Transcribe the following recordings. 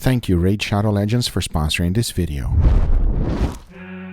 Thank you, Raid Shadow Legends, for sponsoring this video.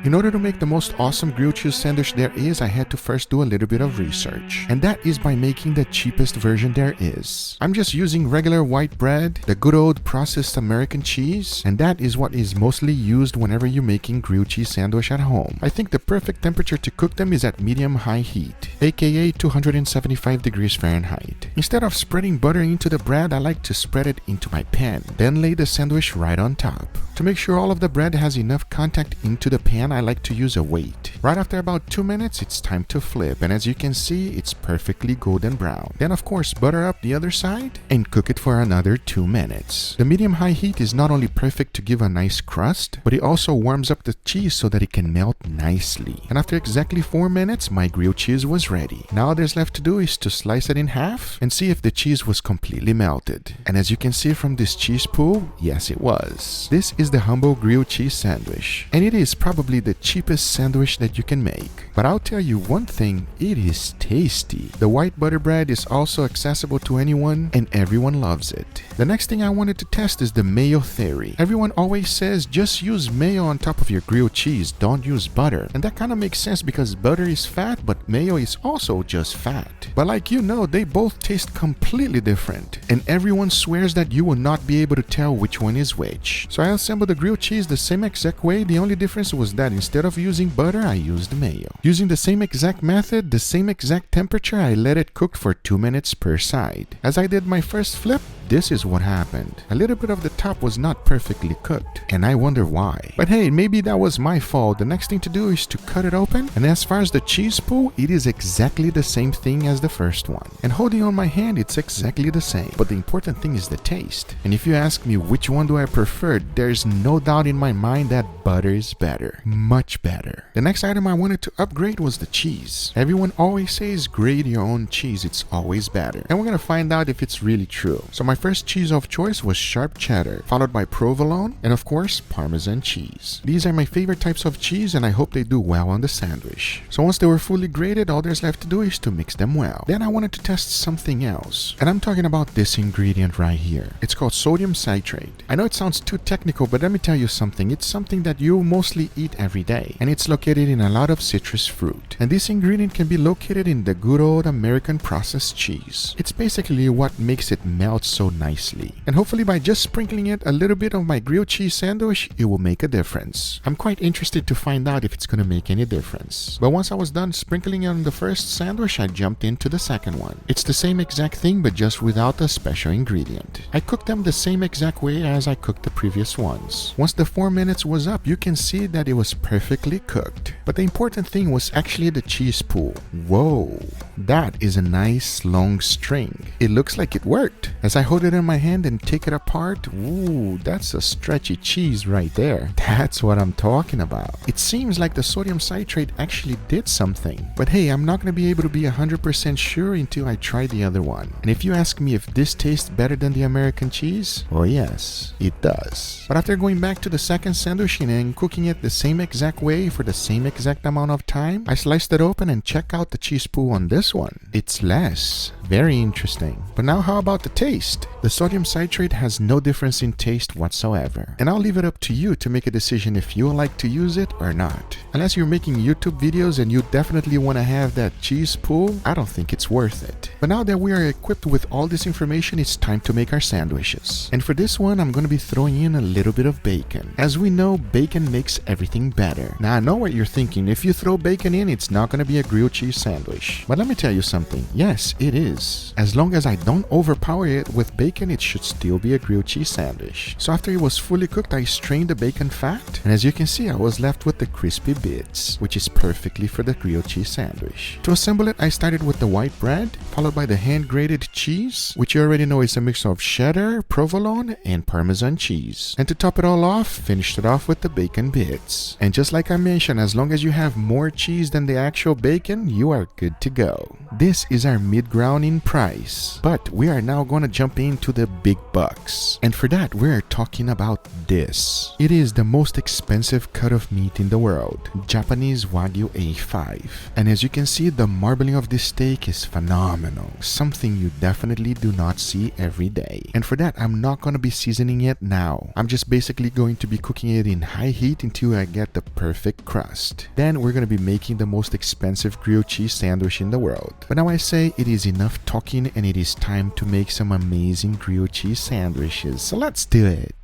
In order to make the most awesome grilled cheese sandwich there is, I had to first do a little bit of research. And that is by making the cheapest version there is. I'm just using regular white bread, the good old processed American cheese, and that is what is mostly used whenever you're making grilled cheese sandwich at home. I think the perfect temperature to cook them is at medium-high heat, aka 275 degrees Fahrenheit. Instead of spreading butter into the bread, I like to spread it into my pan, then lay the sandwich right on top. To make sure all of the bread has enough contact into the pan, I like to use a weight. Right after about 2 minutes, it's time to flip, and as you can see, it's perfectly golden brown. Then of course, butter up the other side and cook it for another 2 minutes. The medium-high heat is not only perfect to give a nice crust, but it also warms up the cheese so that it can melt nicely. And after exactly 4 minutes, my grilled cheese was ready. Now all there's left to do is to slice it in half and see if the cheese was completely melted. And as you can see from this cheese pool, yes it was. This is the humble grilled cheese sandwich, and it is probably the cheapest sandwich that you can make. But I'll tell you one thing, it is tasty. The white butter bread is also accessible to anyone, and everyone loves it. The next thing I wanted to test is the mayo theory. Everyone always says just use mayo on top of your grilled cheese, don't use butter. And that kind of makes sense because butter is fat, but mayo is also just fat. But like you know, they both taste completely different, and everyone swears that you will not be able to tell which one is which. So I assembled the grilled cheese the same exact way. The only difference was that instead of using butter, I used mayo. Using the same exact method, the same exact temperature, I let it cook for 2 minutes per side. As I did my first flip, this is what happened. A little bit of the top was not perfectly cooked, and I wonder why. But hey, maybe that was my fault. The next thing to do is to cut it open, and as far as the cheese pool, it is exactly the same thing as the first one. And holding on my hand, it's exactly the same. But the important thing is the taste. And if you ask me which one do I prefer, there's no doubt in my mind that butter is better. Much better. The next item I wanted to upgrade was the cheese. Everyone always says grade your own cheese, it's always better. And we're gonna find out if it's really true. So my first cheese of choice was sharp cheddar, followed by provolone, and of course Parmesan cheese. These are my favorite types of cheese, and I hope they do well on the sandwich. So once they were fully grated, all there's left to do is to mix them well. Then I wanted to test something else, and I'm talking about this ingredient right here. It's called sodium citrate. I know it sounds too technical, but let me tell you something. It's something that you mostly eat every day, and it's located in a lot of citrus fruit. And this ingredient can be located in the good old American processed cheese. It's basically what makes it melt so nicely. And hopefully by just sprinkling it a little bit on my grilled cheese sandwich, it will make a difference. I'm quite interested to find out if it's gonna make any difference. But once I was done sprinkling it on the first sandwich, I jumped into the second one. It's the same exact thing, but just without a special ingredient. I cooked them the same exact way as I cooked the previous ones. Once the 4 minutes was up, you can see that it was perfectly cooked. But the important thing was actually the cheese pool. Whoa, that is a nice long string. It looks like it worked. As I hold it in my hand and take it apart, ooh, that's a stretchy cheese right there. That's what I'm talking about. It seems like the sodium citrate actually did something. But hey, I'm not going to be able to be 100% sure until I try the other one. And if you ask me if this tastes better than the American cheese, oh yes, it does. But after going back to the second sandwich and cooking it the same exact way for the same exact amount of time, I sliced it open and check out the cheese pool on this one. It's less. Very interesting. But now how about the taste? The sodium citrate has no difference in taste whatsoever. And I'll leave it up to you to make a decision if you like to use it or not. Unless you're making YouTube videos and you definitely want to have that cheese pool, I don't think it's worth it. But now that we are equipped with all this information, it's time to make our sandwiches. And for this one, I'm going to be throwing in a little bit of bacon. As we know, bacon makes everything better. Now I know what you're thinking. If you throw bacon in, it's not going to be a grilled cheese sandwich. But let me tell you something. Yes, it is. As long as I don't overpower it with bacon, it should still be a grilled cheese sandwich. So after it was fully cooked, I strained the bacon fat, and as you can see, I was left with the crispy bits, which is perfectly for the grilled cheese sandwich. To assemble it, I started with the white bread, followed by the hand-grated cheese, which you already know is a mix of cheddar, provolone, and Parmesan cheese. And to top it all off, finished it off with the bacon bits. And just like I mentioned, as long as you have more cheese than the actual bacon, you are good to go. This is our mid-ground in price. But we are now gonna jump into the big bucks. And for that, we're talking about this. It is the most expensive cut of meat in the world, Japanese Wagyu A5. And as you can see, the marbling of this steak is phenomenal, something you definitely do not see every day. And for that, I'm not gonna be seasoning it now. I'm just basically going to be cooking it in high heat until I get the perfect crust. Then we're gonna be making the most expensive grilled cheese sandwich in the world. But now I say it is enough talking and it is time to make some amazing grilled cheese sandwiches. So let's do it.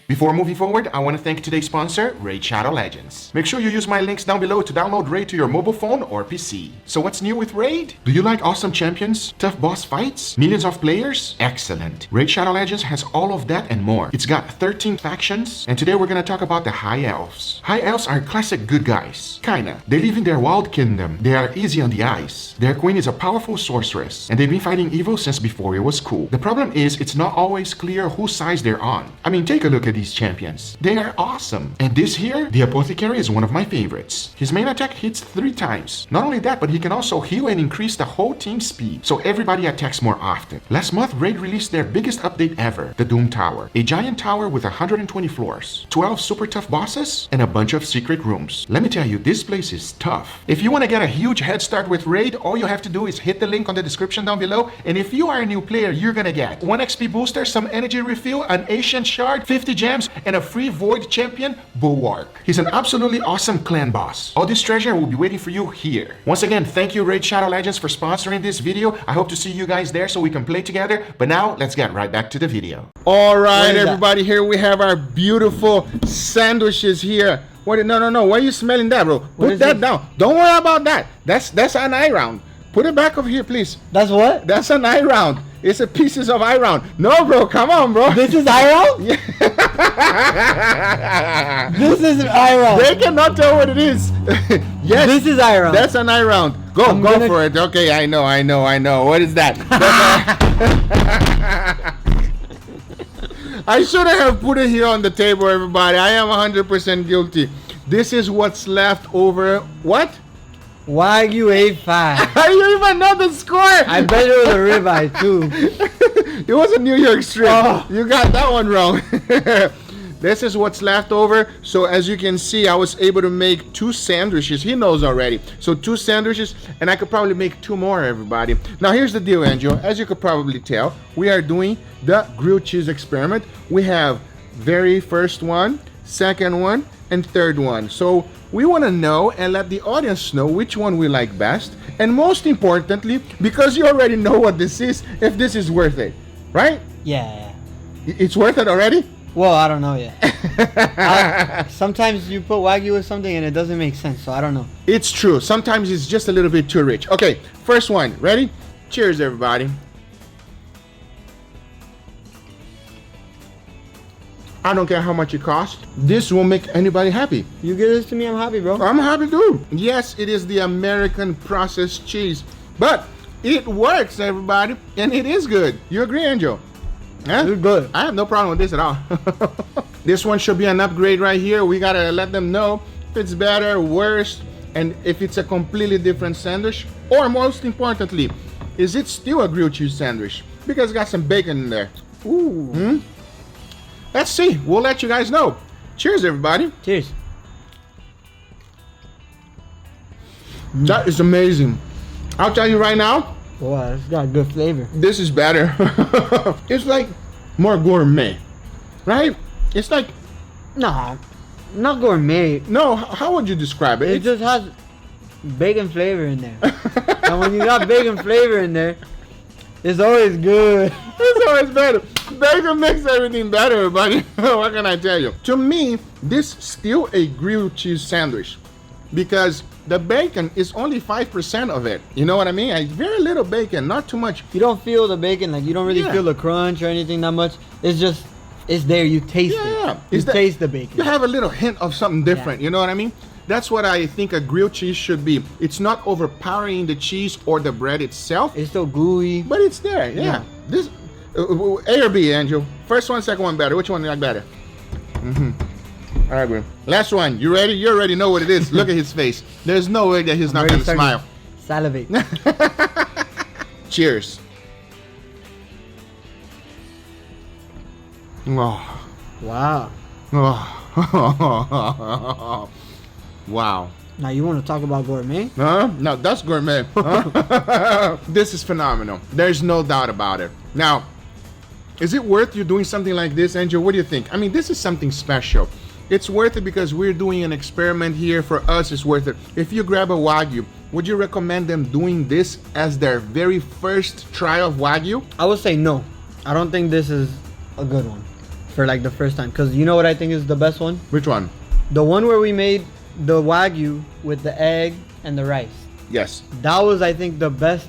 Before moving forward, I want to thank today's sponsor, Raid Shadow Legends. Make sure you use my links down below to download Raid to your mobile phone or PC. So what's new with Raid? Do you like awesome champions, tough boss fights, millions of players? Excellent. Raid Shadow Legends has all of that and more. It's got 13 factions, and today we're going to talk about the High Elves. High Elves are classic good guys. Kinda. They live in their wild kingdom. They are easy on the eyes. Their queen is a powerful sorceress, and they've been fighting evil since before it was cool. The problem is it's not always clear whose side they're on. I mean, take a look at these champions. They are awesome. And this here, the Apothecary, is one of my favorites. His main attack hits 3 times. Not only that, but he can also heal and increase the whole team's speed, so everybody attacks more often. Last month, Raid released their biggest update ever, the Doom Tower. A giant tower with 120 floors, 12 super tough bosses, and a bunch of secret rooms. Let me tell you, this place is tough. If you want to get a huge head start with Raid, all you have to do is hit the link on the description down below, and if you are a new player, you're gonna get 1 XP booster, some energy refill, an ancient shard, 50 gems, and a free void champion, Bulwark. He's an absolutely awesome clan boss. All this treasure will be waiting for you here. Once again, thank you Raid Shadow Legends for sponsoring this video. I hope to see you guys there so we can play together. But now, let's get right back to the video. All right, everybody, here we have our beautiful sandwiches here. What? No. Why are you smelling that, bro? Put that down. Don't worry about that. That's an eye round. Put it back over here, please. That's what? That's an eye round. It's a pieces of eye round. No, bro, come on, bro. This is eye round? Yeah. This is an eye round. They cannot tell what it is. Yes. This is eye round. That's an eye round. Go for it. Okay, I know. What is that? I should have put it here on the table, everybody. I am 100% guilty. This is what's left over. What? Wagyu A5. You even know the score. I bet it was a ribeye too. It was a New York strip. Oh. You got that one wrong. This is what's left over. So as you can see, I was able to make 2 sandwiches. He knows already. So 2 sandwiches, and I could probably make 2 more, everybody. Now here's the deal, Angel. As you could probably tell, we are doing the grilled cheese experiment. We have very first one, second one, and third one. So we want to know and let the audience know which one we like best, and most importantly, because you already know what this is, if this is worth it, right? Yeah. It's worth it already? Well, I don't know yet. Sometimes you put Wagyu with something and it doesn't make sense, so I don't know. It's true. Sometimes it's just a little bit too rich. Okay, first one. Ready? Cheers, everybody. I don't care how much it costs. This will make anybody happy. You give this to me, I'm happy, bro. I'm happy too. Yes, it is the American processed cheese, but it works, everybody, and it is good. You agree, Angel? Huh? It's good. I have no problem with this at all. This one should be an upgrade right here. We gotta let them know if it's better, worse, and if it's a completely different sandwich, or most importantly, is it still a grilled cheese sandwich? Because it's got some bacon in there. Ooh. Let's see. We'll let you guys know. Cheers, everybody. Cheers. That is amazing. I'll tell you right now. Wow, it's got good flavor. This is better. It's like more gourmet. right? It's like, No, not gourmet. no, how would you describe it? It just has bacon flavor in there. And when you got bacon flavor in there, it's always good. It's always better. Bacon makes everything better, buddy. What can I tell you? To me, this is still a grilled cheese sandwich because the bacon is only 5% of it. You know what I mean? Very little bacon, not too much. You don't feel the bacon, like you don't really Yeah. feel the crunch or anything that much. It's just, it's there. You taste Yeah. it. You taste the bacon. You have a little hint of something different. Yeah. You know what I mean? That's what I think a grilled cheese should be. It's not overpowering the cheese or the bread itself, It's still gooey. but it's there. Yeah. Yeah. This A or B, Angel? First one, second one better. Which one you like better? All right, bro. Last one. You ready? You already know what it is. Look at his face. There's no way that he's not Already gonna starting smile. to Salivate. Cheers. Oh. Wow. Oh. Wow. Now you want to talk about gourmet? Huh? No, that's gourmet. Huh? This is phenomenal. There's no doubt about it. Now, is it worth you doing something like this, Angel? What do you think? I mean, this is something special. It's worth it because we're doing an experiment here. For us, it's worth it. If you grab a Wagyu, would you recommend them doing this as their very first try of Wagyu? I would say no. I don't think this is a good one for like the first time. Because you know what I think is the best one? Which one? The one where we made the Wagyu with the egg and the rice. Yes. That was, I think, the best.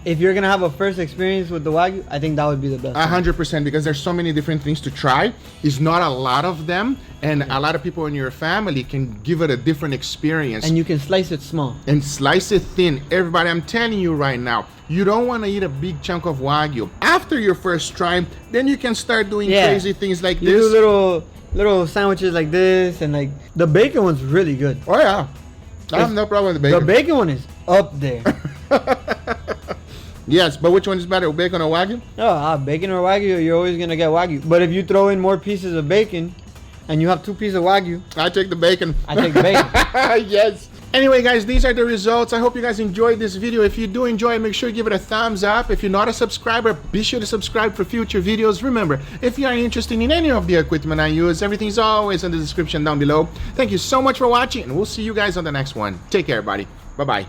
If you're going to have a first experience with the Wagyu, I think that would be the best. 100%, because there's so many different things to try. It's not a lot of them, and a lot of people in your family can give it a different experience. And you can slice it small. And slice it thin. Everybody, I'm telling you right now, you don't want to eat a big chunk of Wagyu. After your first try, then you can start doing Yeah. crazy things like You this. do little sandwiches like this, and like the bacon one's really good. Oh yeah, I have no problem with the bacon. The bacon one is up there. Yes, but which one is better, bacon or Wagyu? Bacon or Wagyu, you're always gonna get Wagyu. But if you throw in more pieces of bacon, and you have 2 pieces of Wagyu, I take the bacon. I take the bacon. Yes. Anyway, guys, these are the results. I hope you guys enjoyed this video. If you do enjoy it, make sure you give it a thumbs up. If you're not a subscriber, be sure to subscribe for future videos. Remember, if you are interested in any of the equipment I use, everything's always in the description down below. Thank you so much for watching, and we'll see you guys on the next one. Take care, everybody. Bye-bye.